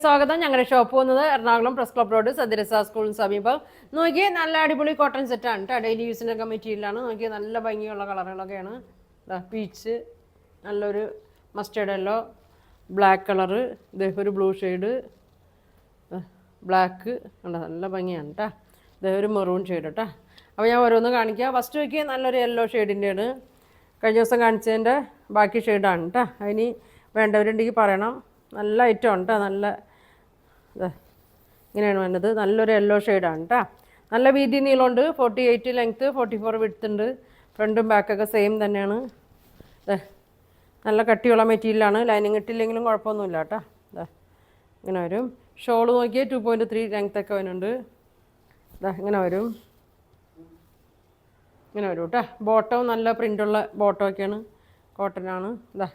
സ്വാഗതം. ഞങ്ങളുടെ ഷോപ്പ് വന്നത് എറണാകുളം പ്രസ് ക്ലബ് റോഡ് സദ്യരസ സ്കൂളിന് സമീപം. നോക്കിയേ നല്ല അടിപൊളി കോട്ടൺ സെറ്റാണ് കേട്ടോ. ഡെയിലി യൂസിനൊക്കെ മെറ്റീരിയലാണ്. നോക്കിയേ നല്ല ഭംഗിയുള്ള കളറുകളൊക്കെയാണ്. പീച്ച്, നല്ലൊരു മസ്റ്റേർഡ് യെല്ലോ, ബ്ലാക്ക് കളറ്, ഒരു ബ്ലൂ ഷെയ്ഡ്, ബ്ലാക്ക് ഉണ്ട്, നല്ല ഭംഗിയാണ് കേട്ടോ. ഒരു മെറൂൺ ഷെയ്ഡ് കേട്ടോ. അപ്പോൾ ഞാൻ ഓരോന്ന് കാണിക്കാം. ഫസ്റ്റ് നോക്കിയാൽ നല്ലൊരു യെല്ലോ ഷെയ്ഡിൻ്റെയാണ്. കഴിഞ്ഞ ദിവസം കാണിച്ചതിൻ്റെ ബാക്കി ഷെയ്ഡാണ് കേട്ടോ. അതിന് വേണ്ടവരുണ്ടെങ്കിൽ പറയണം. നല്ല ഐറ്റം ഉണ്ട്, നല്ല ഇങ്ങനെയാണ് വേണ്ടത്. നല്ലൊരു യെല്ലോ ഷെയ്ഡാണ് കേട്ടോ. നല്ല വീതി നീളമുണ്ട്. 48 ലെങ്ത്ത്, 44 വിഡ്ത്ത് ഉണ്ട്. ഫ്രണ്ടും ബാക്കൊക്കെ സെയിം തന്നെയാണ്. നല്ല കട്ടിയുള്ള മെറ്റീരിയലാണ്. ലൈനിങ് ഇട്ടില്ലെങ്കിലും കുഴപ്പമൊന്നുമില്ല കേട്ടോ. ഇങ്ങനെ വരും. ഷോള് നോക്കിയാൽ 2.3 ലെങ്ത്തൊക്കെ വരുന്നുണ്ട്. ഇങ്ങനെ വരും, ഇങ്ങനെ വരും കേട്ടോ. ബോട്ടം നല്ല പ്രിൻ്റുള്ള ബോട്ടമൊക്കെയാണ്, കോട്ടനാണ്.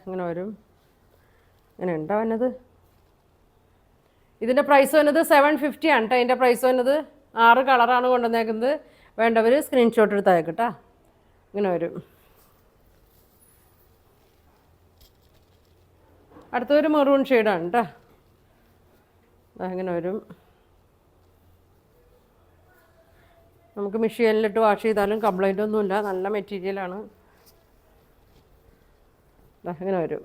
ഇങ്ങനെ വരും. ഇങ്ങനെ ഉണ്ടോ വന്നത്. ഇതിൻ്റെ പ്രൈസ് വന്നത് 750 ആണ് കേട്ടോ. ഇതിൻ്റെ പ്രൈസ് വന്നത് 6 കളറാണ് കൊണ്ടുവന്നേക്കുന്നത്. വേണ്ടവർ സ്ക്രീൻഷോട്ട് എടുത്ത് അയക്കട്ടോ. ഇങ്ങനെ വരും. അടുത്തൊരു മെറൂൺ ഷെയ്ഡാണ് കേട്ടോ. ഇങ്ങനെ വരും. നമുക്ക് മെഷീനിലിട്ട് വാഷ് ചെയ്താലും കംപ്ലൈൻ്റ് ഒന്നുമില്ല. നല്ല മെറ്റീരിയലാണ്. ഇങ്ങനെ വരും.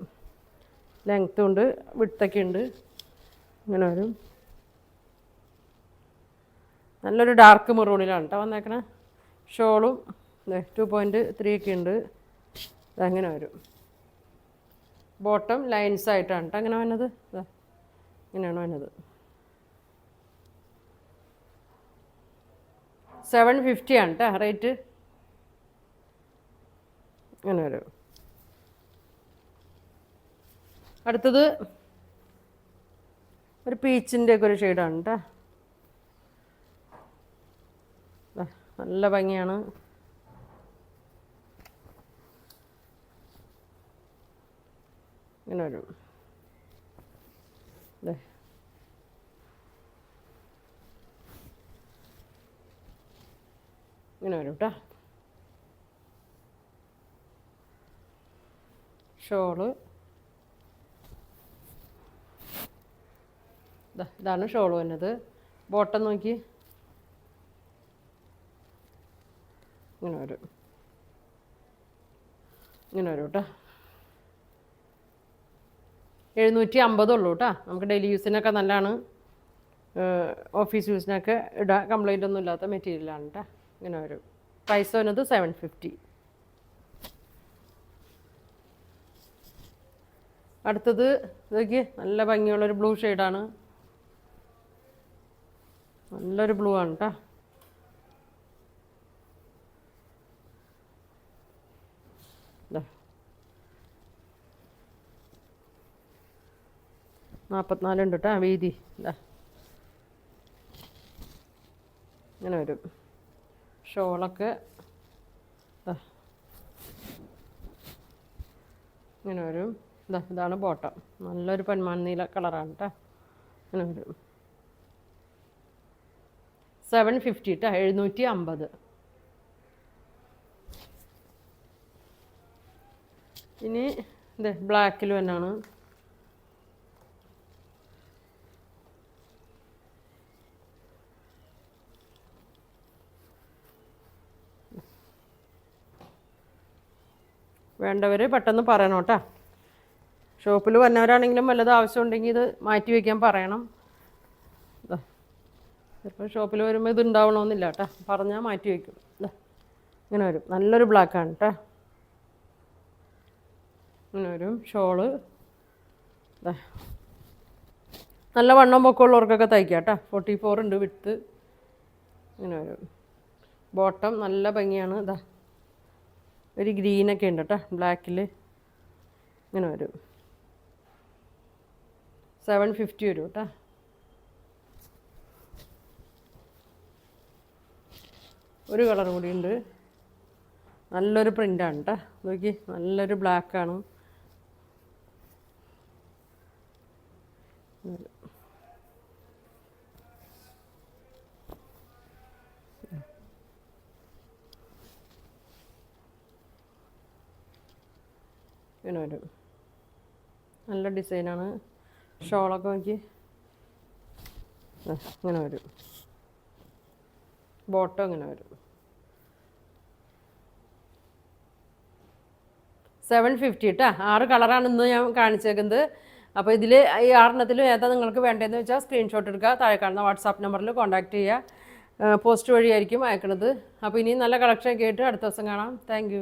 ലെങ്ത്തും ഉണ്ട്, വിഡ്ത്തൊക്കെ ഉണ്ട്. ഇങ്ങനെ വരും. നല്ലൊരു ഡാർക്ക് മെറൂണിലാണ് കേട്ടോ വന്നേക്കണേ. ഷോളും 2.3 ഒക്കെ ഉണ്ട്. അങ്ങനെ വരും. ബോട്ടം ലൈൻസ് ആയിട്ടാണ് കേട്ടോ അങ്ങനെ വന്നത്. ഇങ്ങനെയാണ് വന്നത്. 750 ആണ് കേട്ടോ റേറ്റ്. ഇങ്ങനെ വരും. അടുത്തത് ഒരു പീച്ചിൻ്റെ ഒക്കെ ഒരു ഷെയ്ഡാണ് കേട്ടോ. നല്ല ഭംഗിയാണ്. ഇങ്ങനെ വരും. ഇങ്ങനെ വരും കേട്ടോ. ഷോള് ഇതാണ് ഷോൾ വന്നത്. ബോട്ടം നോക്കി ഇങ്ങനെ വരും. ഇങ്ങനെ വരും കേട്ടോ. 750 ഉള്ളൂ കേട്ടോ. നമുക്ക് ഡെയിലി യൂസിനൊക്കെ നല്ലതാണ്. ഓഫീസ് യൂസിനൊക്കെ ഇടാം. കംപ്ലൈൻ്റ് ഒന്നും ഇല്ലാത്ത മെറ്റീരിയലാണ് കേട്ടോ. ഇങ്ങനെ വരും. പ്രൈസ് വന്നത് 750. അടുത്തത് ഇതൊക്കെ നല്ല ഭംഗിയുള്ളൊരു ബ്ലൂ ഷെയ്ഡാണ്. നല്ലൊരു ബ്ലൂ ആണ് കേട്ടോ. ഇതാ 44 ഉണ്ട് കേട്ടോ വീതി. ഇതാ ഇങ്ങനെ വരും. ഷോളൊക്കെ ഇങ്ങനെ വരും. ഇതാണ് ബോട്ടം. നല്ലൊരു പൊന്മാൻ നീല കളറാണ് കേട്ടോ. ഇങ്ങനെ വരും. 750 കേട്ടോ. 750. ഇനി ബ്ലാക്കിൽ തന്നെയാണ്. വേണ്ടവർ പെട്ടെന്ന് പറയണം കേട്ടോ. ഷോപ്പിൽ വന്നവരാണെങ്കിലും വല്ലതും ആവശ്യമുണ്ടെങ്കിൽ ഇത് മാറ്റി വയ്ക്കാൻ പറയണം. ചിലപ്പോൾ ഷോപ്പിൽ വരുമ്പോൾ ഇത് ഉണ്ടാവണമെന്നില്ല കേട്ടോ. പറഞ്ഞാൽ മാറ്റി വയ്ക്കും. ഇങ്ങനെ വരും. നല്ലൊരു ബ്ലാക്കാണ് കേട്ടോ. ഇങ്ങനെ വരും. ഷോള് നല്ല വണ്ണം പൊക്കമുള്ളവർക്കൊക്കെ തയ്ക്കാം കേട്ടോ. 44 ഉണ്ട് വിഡ്ത്ത്. ഇങ്ങനെ വരും. ബോട്ടം നല്ല ഭംഗിയാണ്. ഒരു ഗ്രീനൊക്കെ ഉണ്ട് കേട്ടോ ബ്ലാക്കിൽ. ഇങ്ങനെ വരും. 750 വരും കേട്ടോ. ഒരു കളർ കൂടി ഉണ്ട്. നല്ലൊരു പ്രിൻ്റാണ് കേട്ടോ. നോക്കി, നല്ലൊരു ബ്ലാക്കാണ്. ഇങ്ങനെ വരും. നല്ല ഡിസൈനാണ്. ഷോളൊക്കെ നോക്കി ഇങ്ങനെ വരും, ബോട്ടം ഇങ്ങനെ വരും. 750 കേട്ടോ. 6 കളറാണ് ഇന്ന് ഞാൻ കാണിച്ചേക്കുന്നത്. അപ്പോൾ ഇതിൽ ഈ 6 ഏതാ നിങ്ങൾക്ക് വേണ്ടതെന്ന് വെച്ചാൽ സ്ക്രീൻഷോട്ട് എടുക്കുക, താഴെ കാണുന്ന വാട്സാപ്പ് നമ്പറിൽ കോൺടാക്റ്റ് ചെയ്യുക. പോസ്റ്റ് വഴിയായിരിക്കും അയക്കണത്. അപ്പോൾ ഇനിയും നല്ല കളക്ഷൻ കേട്ട് അടുത്ത ദിവസം കാണാം. താങ്ക്